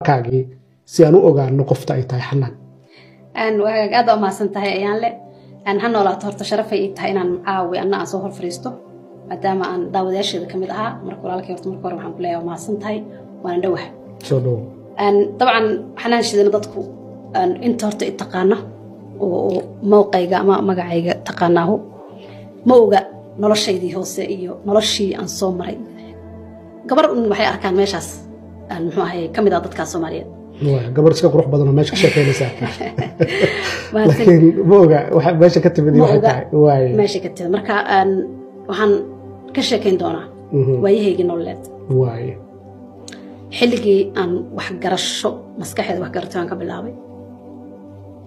كاجي سيانو أوغان نقفت أي تاي حنان أن وقعد ما سنتهي أيان له أن هنولا تهرت شرف يتهين أن معاوي أن أصوهر فريستو مدام أن داود يشهد كمدها مركولا لك يرت مركور وحن كلها وما سنتهي وأنا دوح شنو أن طبعا حنان شدنا ضدكو أن أنت هرت اتقانا وموقعي ما مقعي تقاناه موقع نلشي دي هو سئيو نلشي أن صومري قبر إن وحي أركان ماشاس أن هي كمدها ضدك الصوماليين قبل سكك روح بدنا ماشي شكل لساك لكن موقع ماشي كتب دي واي ماشي كتب مركا أن وحن كشكين دونا ويهي جنولد واي حلقي أن وح قرشو مسكحة وح قرتان قبل لابي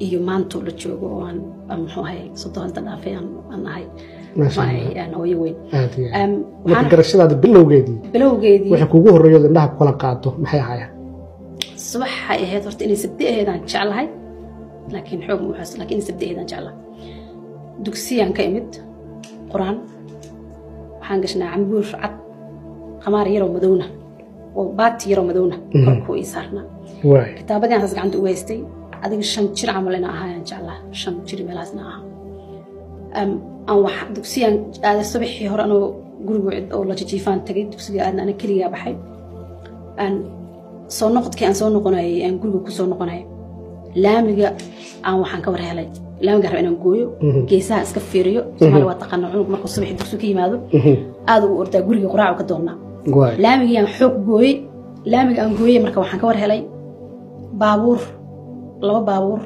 يومانتو لتشوجو أن هاي صدقان تنافي أن هاي ما شاء الله أنا وين وح قرشة هذا بلو جدي وح كوجو الرجال إنها كلها قاعدته محي هاي الصبح هاي ثورت إني سبدي هذا إن شاء الله هاي لكن حكم وحس لكن سبدي هذا إن شاء الله دكسيان كيمد قرآن وحنقشنا عم بوش عط خمار يرو مدونة وبات يرو مدونة كركو يسارنا كتابة دي أنت عند ويستي هذيك الشنشر عملنا هاي إن شاء الله شنشر ملازنا أن واحد دكسيان هذا الصبح يهر أنا قرب أو لا تجيفان تجد دكسيان أنا كليا بحي أن soo noqodkii aan soo noqonayay aan guriga ku soo noqonayay laamiga aan waxaan ka war helay laamiga raba inaan gooyo geesaha iska fiiriyo Soomaali waa taqaan cunug markuu subax dugsi ka yimaado aad u ordaa guriga quraac ka doonaa laamiga aan xoog gooyay laamiga aan gooyay marka waxaan ka war helay baabuur laba baabuur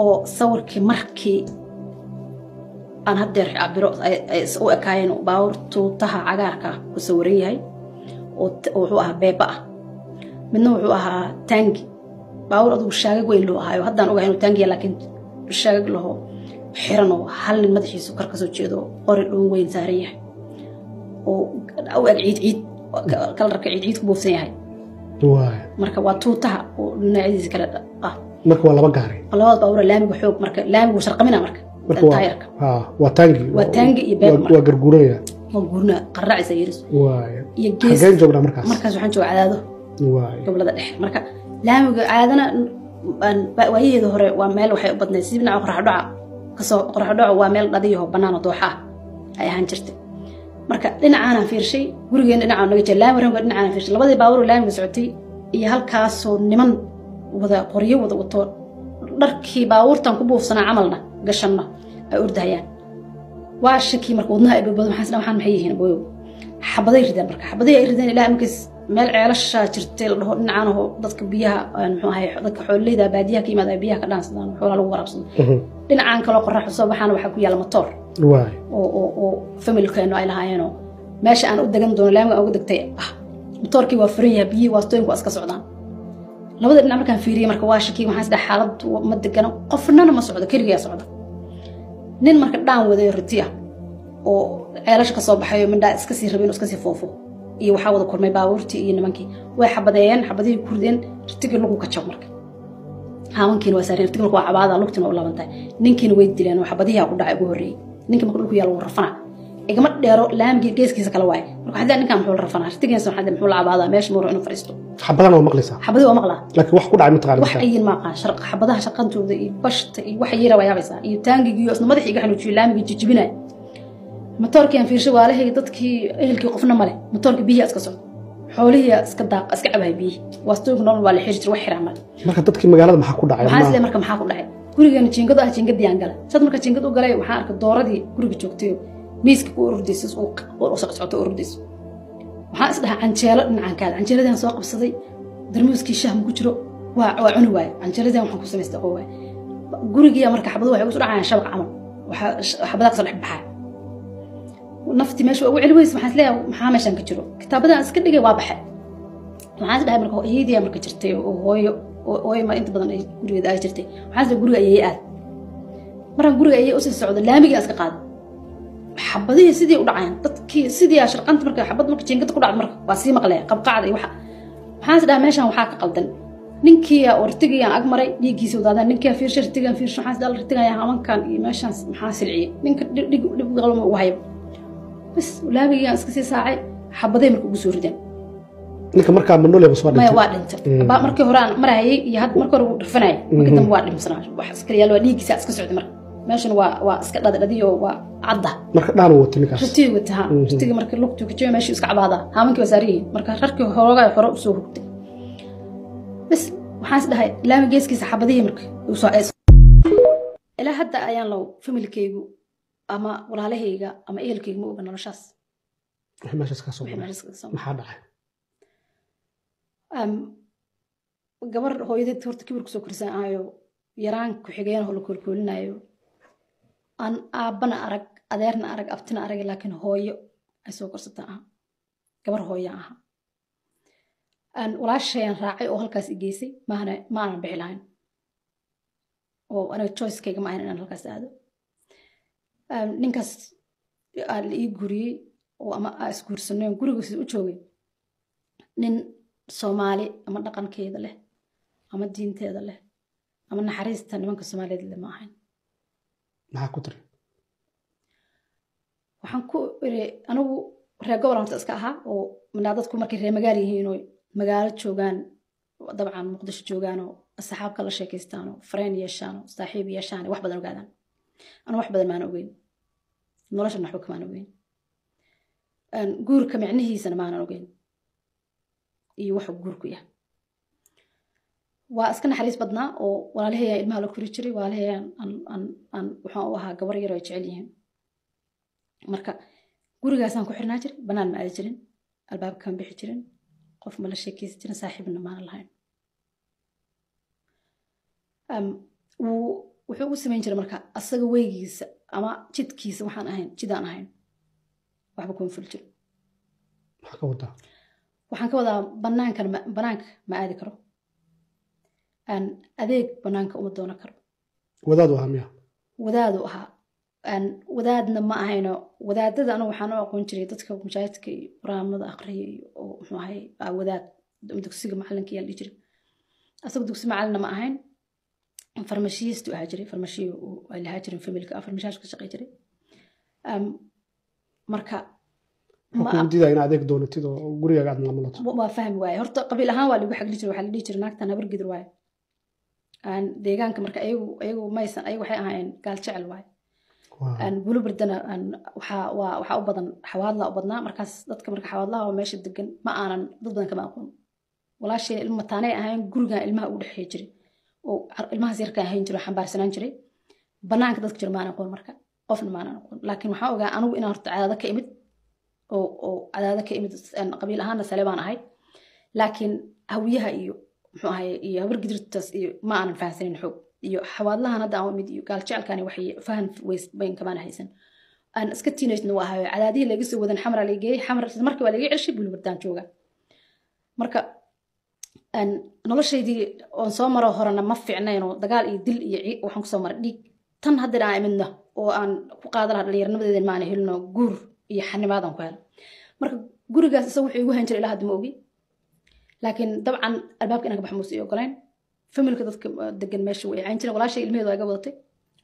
oo sawirkii markii aan hadeer cabiro ay u ekaayeen baabuur tuutaha cagaarka ku sawiran yahay oo wuxuu ahaa beeba منو وحوها تانجي باور أدو الشاقق وين له هاي وهذا نوعه إنه تانجي لكن الشاقق له حرنه هل المدحي سكر كسو جدو قرر له وين ساريح أو عيد كل ركع عيد كبوف هاي مركب واتوتها ونعيد كلا مركب ولا بقاري الله باور لامي بحوق مركب لامي وشرق منها مركب تايرك وتانجي يبقى وقرقورية وقرنا قرع سيرس يجيس حاجين جبنا مركز وحنشو عداده قبل هذا الحين مركا لامج عادنا وهي ظهر ومال وحي بدنا سيبنا قرح دعاء قرح دعاء ومال قضيه بنان ضوحة أي هنجرت مركا لنا عنا في شيء قرينا لنا عنا نجى لامج لنا عنا في شيء لبدي باور لامج سعودي يهال كاسو نمن وذا قريه وذا وطور دركي باور تنكبوه في صنع عملنا قشنا أورد هيان واشكي مركا وضنها بدنا حسنا وحنا محيين بويو حبضي يردان مركا حبضي يردان لا مكس meel ceelasha jirtay la dhaho dhinacaanaho dadka biyaha muxuu ahay dadka xooleyda baadiyaha ka yimaada biyaha ka dhaansadaan xoolaha lagu waraabsado dhinacaan kale qorrax soo baxana waxa ku yaala matoor oo familkeenu ay lahaayeen meesha aan u dagan doono laamiga ugu dagtay matoorkii waa furan yahay biyo waastooyinku iska socdaan labada dhinac markaan fiiriyay marka waa shaki waxaan isdhax xaalad ma degano qofnana ma socdo kaliya socdo nin marka dhaan waday ritiya oo ceelasha ka soo baxayo mindha iska sii rabeen iska sii foofo iyo waxa wada kulmay baabuurtii iyo nimankii way xabadeeyeen xabadii kurdeen ritiga lagu ka jab markay haawankiina waa saareen ritiga waa cabaada lugtina u laabantay ninkiina way dileen oo xabadihi ku dhacay ugu horeeyay ninka markuu dhulku yaalo rafana igama dheero laamigi geeskiisa kala waay marka hadda ninkan muxuu rafana ritigiisa waxa muxuu la cabaada meesh maro inuu fariisto xabadana waa maqlaysaa xabadii waa maqlaa laakiin wax ku dhacay ma taqaan wax ay ma qaan sharq xabadaha shaqantooda iyo bashta iyo wax yara way yaabaysaa iyo taangigiyo isna madaxiga xanuujiyo laamigi jijibinay مطوركي أنا في شو عليه يضطكي أهلك قفنا ماله مطورك بيه أسكسر حواليه أسكداق أسكعبها بيه واستوي نون ولا حاجة تروح عمل مركب تضطكي مجالات محاكود عيال حاسس لي مركب محاكود عيال كل جاني تشينقض تشينقض يانقلا صد مركب تشينقض وقلاي وحارك الدورة دي كل بتشوكتيو ميسك أورديس وسقط عطوا أورديس وحاسس لها عن شيلة عن كذا عن شيلة ده سواق بصدي درموسكي شهم كجرو وعنواي عن شيلة ده محكوس مستقوي كل جيا مركب حبضوا ويوصل عن شبك عمل وحبضاك صلح بحال ونفتي ماشي أو علويس ما حسلاه محامش أنك تجرو كتابنا أسكني واضحة ما حاسس بها مركو هي دي أمريكا جرتي وهي ما أنت بدنا جرو إذا جرتي حاسس جرو أيات مرة جرو أي أسس السعودية لا ميجي أسك قاد حبضيه سيدي ودعين تكي سيدي عشر قنت مركو حبض مركو تيجي تقول عاد مركو واسي مقلة قب قاعدة وح حاسس ده ماشي وحاك قلدن نينكي أورتجي يعني أجمري يجي سودادا نينكي في شر تيجي في شو حاسس ده الرتجي يعني همان كان ماشي محاسل عيه نينك لقلهم وهاي بس ولا بيجي أسكسي ساعة حبضي مركو بسوردين ninka markaa ma noole bas waa maya dhintay waa dhintay baa markii hore aan marayay iyo had markii hore uu dhafanayay markii dambe waa dhimsanaa wax iska yaalo waa dhiiggiisa iska socday marka meeshan waa iska dhadhadiyo waa cadda marka dhaan uu watay ninkaas ratiga wataha ratiga markii lugtu ka jooga meeshii iska cabaada haamankii waa saariyay marka rarkii hore hore u soo hugtay bas waxaan is dhahay ilaama geeskiisa xabadihii markii uu soo ees ilaa hadda ayaan law familkaygu ama walaalahayga ama ehelkayga ma oga noloshaas wixii meeshaas ka soo maxaa dhacay gabar hooyadeed horta kibir kusoo korsan ahayo yaraan ku xigeen oo la koolkoolinayo aan aabbana arag adeerna arag abtina arag laakiin hooyo ay soo korsata ah gabar hooyo ah walaashayaan raacay oo halkaas i geysay ma aanan bixi lahayn oo aniga choicekayga ma ahayn inaan halkaas aado ninkaas la ii guriyey oo ama isguursanay gurigiisa u joogay nin Soomaali ama dhaqankeeda leh ama diinteeda leh ama naxariista nimanka Soomaaliyeed leh ma ahayn maxaa ku tiri waxaan ku iri anigu reer gobol aan iska ahaa oo dadku markay reer magaalo yihiin oo magaalo joogaan dabcan Muqdisho joogaan oo asxaabka la sheekaystaan oo friend yeeshaan oo saaxiib yeeshaan wax badan ogaadaan ana wax badan ma aan ogeyn nolosha naxo kama aan ogeyn guurka macnihiisana ma aan ogeyn iyo wax guurku yahay waa iska naxariis badnaa oo walaalahay ilmaha la kori jiray walaalahay aan waxaan u ahaa gabar yar oo jecel yihiin marka gurigaas aan ku xirnaa jiray banaan ma aadi jirin albaabkan bixi jirin qof ma la sheekaysan jirin saaxiibna ma lahayn wuxuu u samayn jiray marka asaga weygiisa ama jidkiisa waxaan ahayn jidaan ahayn waxba kuma fuli jirin maxaa ka wadaa waxaan ka wadaa banaanka ma aadi karo adeeg banaanka uma doono karo wadaadu ahaa miya wadaadu ahaa wadaadna ma ahayno wadaadada anigu waxaan u aqoon jiray dadka mujaahidka iyo quraamada akhriya iyo oo muxuu ahay wadaad dugsiga macalinka yaa dhihi jiray asaga dugsi macalinna ma ahayn farmashiyistu ahaa jiray farmashiyo ay lahaa jirin familka farmashiyaasha ka shaqay jiray marka ma diidaa in adeeg doonatid oo gurigaaga aad maamulato waa fahmi waaye horta qabiil ahaan waa lagu xagli jiray waxaa la dhihi jiray naagtan habar gidir waaye deegaanka marka ayagu maysan ayagu waxay ahaayeen gaal jecel waaye bulubardana waxaa u badan xawaadla u badnaa markaas dadka marka xawaadlaha oo meesha degan ma aanan dad badan kama aqoon walaashayna ilmo mataanay ahayn gurigan ilmaha ugu dhexeey jiray oo ilmahaas yarka ahayn jiray xambaarsanaan jiray banaanka dadka jira maanan aqoon marka qofna maanan aqoon laakiin waxaan ogaa anigu inaan horta cadaada ka imid oo cadaada ka imid qabiil ahaana sale baan ahay laakiin hawiyaha iyo muxuu ahay iyo habar gidirtaas iyo ma aanan fahansanin xoog iyo xawaadlahan hadda aan imid iyo gaal jecelkani waxay fahan weys bayn kamaan haysan aan iska teenage waa ahay cadaadihii laga soo wadan xamar la geeyay xamar markii waa laga celshay bulbardaan jooga marka noloshaydii oon soo maro horena ma fiicnayn oo dagaal iyo dil iyo waxaan ku soo maray dhiig tan hadda aan imidna oo aan ku qaadan lahaa dhalinyarnimadeeda ma aan helno guur iyo xanimaadan ku helo marka gurigaas isagu wuxuu igu han jiray ilaa hadda ma ogi laakiin dabcan albaabka inaan ka baxo muuse ogolayn familka dadka degan meesha way caan jireen walaashay ilmaheedu ay ga wadatay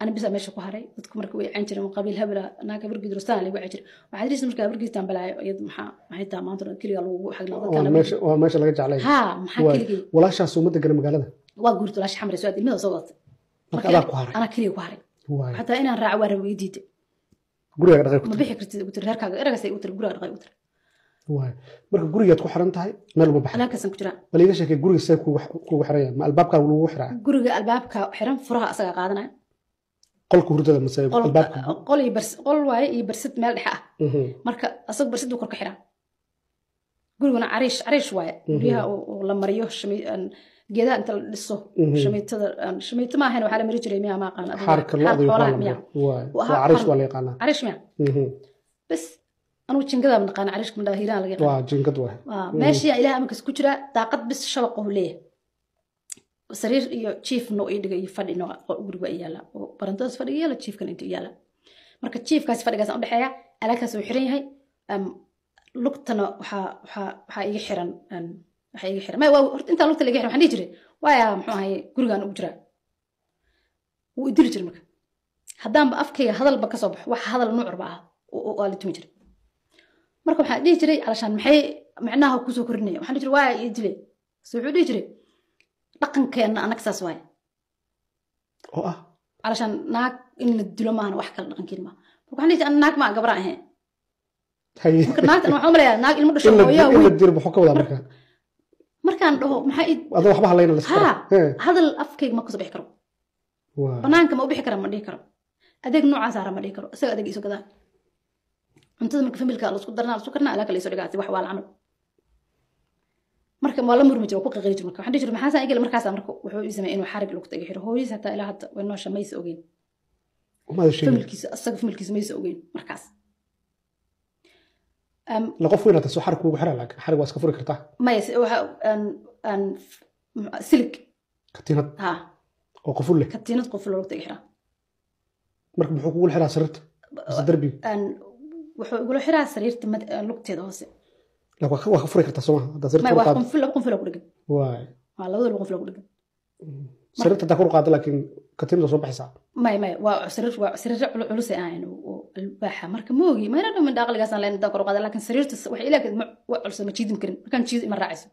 ana bisa meesha ku haray dadku marka way caan jireen qabiil habla naaka burgid rustaan lagu caan jiray waxa diris marka burgidtan balaayo iyad maxay taa maanta kaliya lagu xagna dadka waa meesha laga jeclay ha maxaa kaliya walaashaas uma degan magaalada waa guurto walaasha xamar soo ilmaheedu soo wadatay marka adaa ku haray ana kaliya ku haray hatta inaan raac waa weydiid guriga dhaqay ma bixi kartid ugu tir reerkaaga eragasay ugu tir guriga dhaqay ugu tir waay marka gurigaad ku xiran tahay meel uma baxay halkaas ku jira bal iga sheekay guriga say kugu xiran yahay ma albaabka lagu xiraa guriga albaabka xiran furaha asaga qaadanaya qolka hurdada ma say albaabka qol iyo qol waaye iyo barsid meel dhex ah marka asaga barsid uu korka xiraa guriguna cariish waaye guriyaha oo la mariyo geedaha inta la dhiso shamiitada ma ahayn waxaa la mari jiray miyaa ma aqaan xarka lo'da miyaa waa cariish waa la yaqaanaa cariish miyaa bas أنا جنكذا من قانا عريش من داهيران لقينا. جنكذا واحد. ماشي إلى أمك سكترة طاقت بس شبقه ليه. سرير يشيف إنه يدق يفرد إنه أقول إيالا وبرنتوس فرد إيالا تشيف كان أنت إيالا. مركز تشيف كاس فرد جالس عند حياة على كاس وحرين هاي لقطنا وح يحرن يحرن ما هو أنت لقطة اللي يحرن حنيجري ويا محاي كرجان أجرا ويدير جرمك. هدام بأفكي هذا البكسب وح هذا النوع ربعه وقال تمجري. marka waxa dhigi jiray alashan maxay macnaha ku soo korinaya waxaan dhihi jiray waa idile soo wuxuu dhihi jiray dhaqankeena anaga saas waay oo ah علشان ناك إن الدلو ما أنا وحكي لنا كلمة وكان يجي أنا ناك ما قبره هين هي ناك أنا عمري ناك المدة شو إلا الدير بحكة ولا مركان مركان هو محايد هذا واحد علينا ها هذا الأفكار ما كسب يحكروا بنان كم أو بيحكر ما ديكروا أديك نوع عزارة ما ديكروا سأ أديك يسوق كذا أنت ذمك في ملك الله سكرنا سكرنا على كل يسوق قاعد وحوال العمل مركب ولا مر متجو بقى غير مركب حد يجرب محاسن يجي المركز مركب وحو يسمى إنه حارق الوقت يجي هو يس حتى إلى حتى وإنه شيء ما يسوقين وما الشيء في ملكيس السقف في ملكيس ما يسوقين مركز لقف وين تسوي حرق وحرق لك حرق واسكفور كرتاه ما يس أن سلك كتينة ها وقفوا لك كتينة قفل الوقت يجي مركب حقوق الحرا سرت دربي أن وحو يقولوا حرا سرير تمد الوقت هذا هسه لا وقفوا لك تسوى هذا سرت ما يوقف في الوقت في الوقت واي على هذا الوقت في الوقت سرت تذكر قاعد لكن كتينة صباح ساعة ما وسرير علوسي عين والباحة مركب موجي ما أنا من داخل جالس لين ذكر قاعد لكن سرير وحي لك علوسي ما تشيد يمكن كان تشيد مرة عايز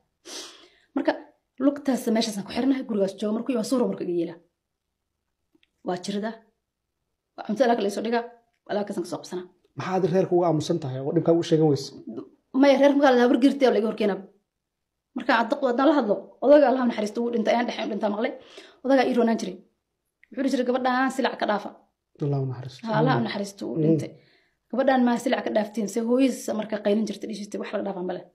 مركب لقطة سماشة سنكو حرنا جروس جو مركب يوصورو مركب جيلا واشرده وعمت لك اللي صدقة ولا كسنك صوب سنة ما حد غيرك هو مسنتها ودي كان وش جويس ما يغير مقال هذا برجرتي ولا يقول كنا مركب عدق ودنا لهذا وضاق الله من حريستو أنت يعني دحين أنت مغلي وضاق إيرون أنجري يقول جري قبضنا سلع كدافة الله من حريستو لا من حريستو أنت قبضنا ما سلع كدافتين سهويس مركب قايلين جرت ليش تبغى دافع بله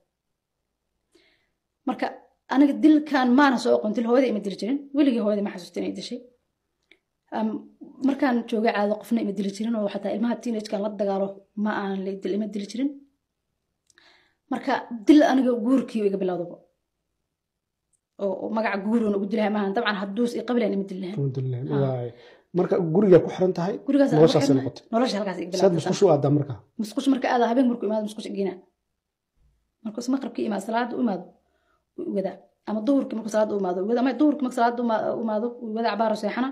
مركب أنا قد دل كان ما أنا سوق قلت له هذا يمدل جرين ولقي هذا ما حسستني هذا الشيء markaan joogay caado qofna ima dili jirin oo xataa ilmaha teenage-kan la dagaalo ma aan la dil ima dili jirin marka dil aniga guurkii iga bilowdaba oo magaca guuroon ugu dilahay maahan dabcan hadduus i qableen ima dilahay waay marka guriga ku xiran tahay noloshaas noqotay nolosha halkaas iga bilowday sad musqushu aad marka musqush marka aad habeen markuu imaado musqush igina markuu maqribkii imaado salaad u imaado wada ama duhurkii markuu salaad u imaado wada ama duhurkii markuu salaad u imaado wada cabaaro seexana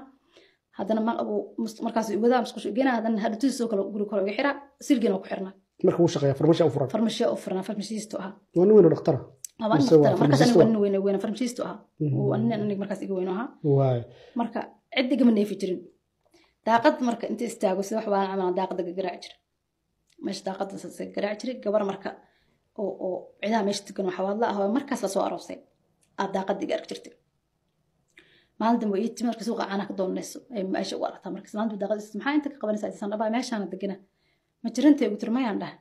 هذا ما أبو مركز وذا مسكوش جينا هذا هذا تيسو كله يقولوا كله يحرق سيرجنا وكحرنا مركب وش غير فرمشة أوفرنا فرمشة أوفرنا فرمشيستوها وين دكتورة أنا دكتورة مركز أنا وين فرمشيستوها وأنا مركز يجوينها واي مركز عدة جمل نيفي جرين داقد مركز أنت استاجو سواء وانا عمل داقد جراجر مش داقد جراجر قبر مركز أو عدا مش تكون حوالله هو مركز لسوء راسي داقد جراجرتي ما dambe ii timir ka suuqa ana ka doonayso ay meesha u aragtaa markaas maanta daqadis maxaa inta ka qabanaysaa isan dhaba meesha aan degana ma jirantay ugu tirmayaan dhah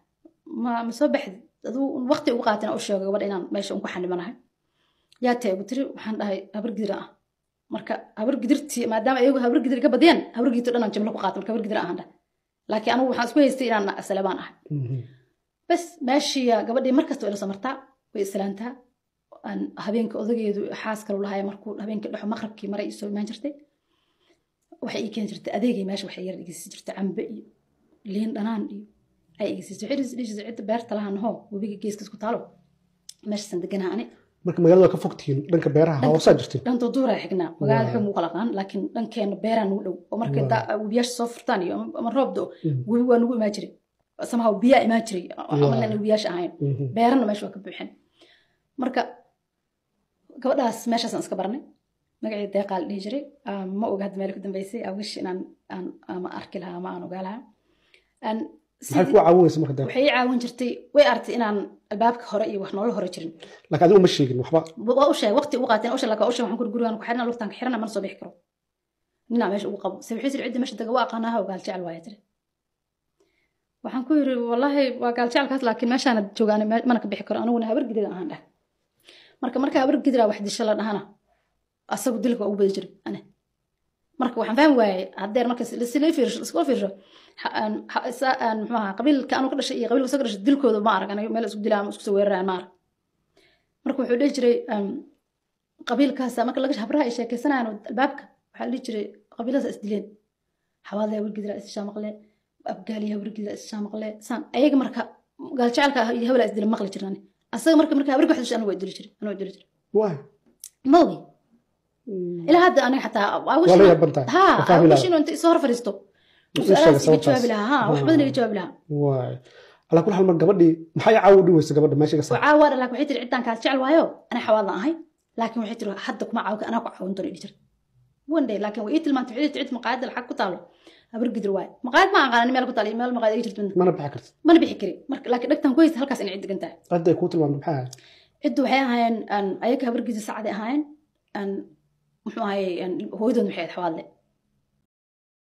ma soo baxdi aduu waqti ugu qaatina u sheego gabadha inaan meesha ku xanibanahay yaa tay ugu tiri waxaan dhahay habar gidir ah marka habar gidirtii maadaama ayagu habar gidir ka badiyaan habar gidirto dhan aan jimlo ku qaato marka habar gidir aan dhah laakiin anigu waxaan isku haystay inaan salabaan ahay bas meeshii gabadhii markasta way la samartaa way islaantaa أن هبينك أذكي حاس كلو لها مركون هبينك لحم مخرب كي مرة يسوي ما جرتي وحقيقي كان جرت أذكي ماشي وحير يجلس جرت عم بقي لين أنا أي يجلس جعير ليش زعيت بيرت لها إنه وبيجي جيس كسكو طالو ماشي صندقنا أنا مركب مجال لك فوقتين لأنك بيرها هوا صاجرتي لأن تدور حقنا وقاعد حكم مقلقان لكن لأن كان بيران ولو ومركب دا وبيش صفر تاني مرة بدو وهو نو ما جري سماه بيا ما جري عملنا إنه بياش عين بيران ما شو كبيحن مركب gabadhaas meeshaas aan iska barnay magacii deeqaal dhihi jiray ma oga hadda meel ku dambeysay awish inaan ama arki lahaa ama aan ogaa lahaa maxay ku caawinaysa marka deeq waxay caawin jirtay way artay inaan albaabka hore iyo wax nolol hore jirin laakiin adigu ma sheegin waxba waa u sheegay waqti ugu qaateen u sheegay waxaan ku gurigaan ku xirnaa lugtaan ka xirnaa ma soo bixi karo nina meesha ugu qabo sabixii cidda meesha daga waa aqaanaha oo gaal jecel waaya tiri waxaan ku yiri wallahi waa gaal jecelkaas laakiin meeshaan joogaan mana ka bixi karo aniguna habar gidida ahaan dhah marka habar gidira wax disho la dhahana asagu dilka ugu badi jiray ana marka waxaan fahmi waayay hadeer marka la fiirsho isku fiirsho aan maxaa qabiilka aanu ka dhashay iyo qabiilka soo dhashay dilkooda ma arag anaga meel isku dilaan isku soo weeraraan ma arag marka wuxuu dhihi jiray qabiilkaas marka laga habraha ay sheekaysanayaan albaabka waxa la dhihi jiray qabiilada is dileen xawaadle habar gidira is shaamaqle abgaaliya habar gidira is shaamaqle san ayaga marka gaal jecelka iyo hawla is dileen maqli jirnaan أصلاً مركب هبرك واحد أنا ودري جري أنا ودري جري واي موي إلى هذا أنا حتى أوش أوش إنه أنت صار فريستو وسألت جواب لها ها وحبذني جواب لها واي على كل حال مرة قبل محي عاود ويس قبل ماشي قصة وعاود لك وحيت العدان كانت جعل وايو أنا حوالنا هاي لكن وحيت حدك معه أنا كعاون طريق جر وندي لكن وقيت لما تحيد تعد مقاعد الحق كطالو أبرق درواي مقاعد ما أنا مالك طالع مال مقاعد يجرت منه ما أنا بحكرت ما نبي حكري لكن دكتور كويس هالكاس إن عدك أنت قد يكون تلوان بحاجة عدوا هاين أن أيك أبرق السعادة هاين أن محو هاي أن هو يدون محيط حوالي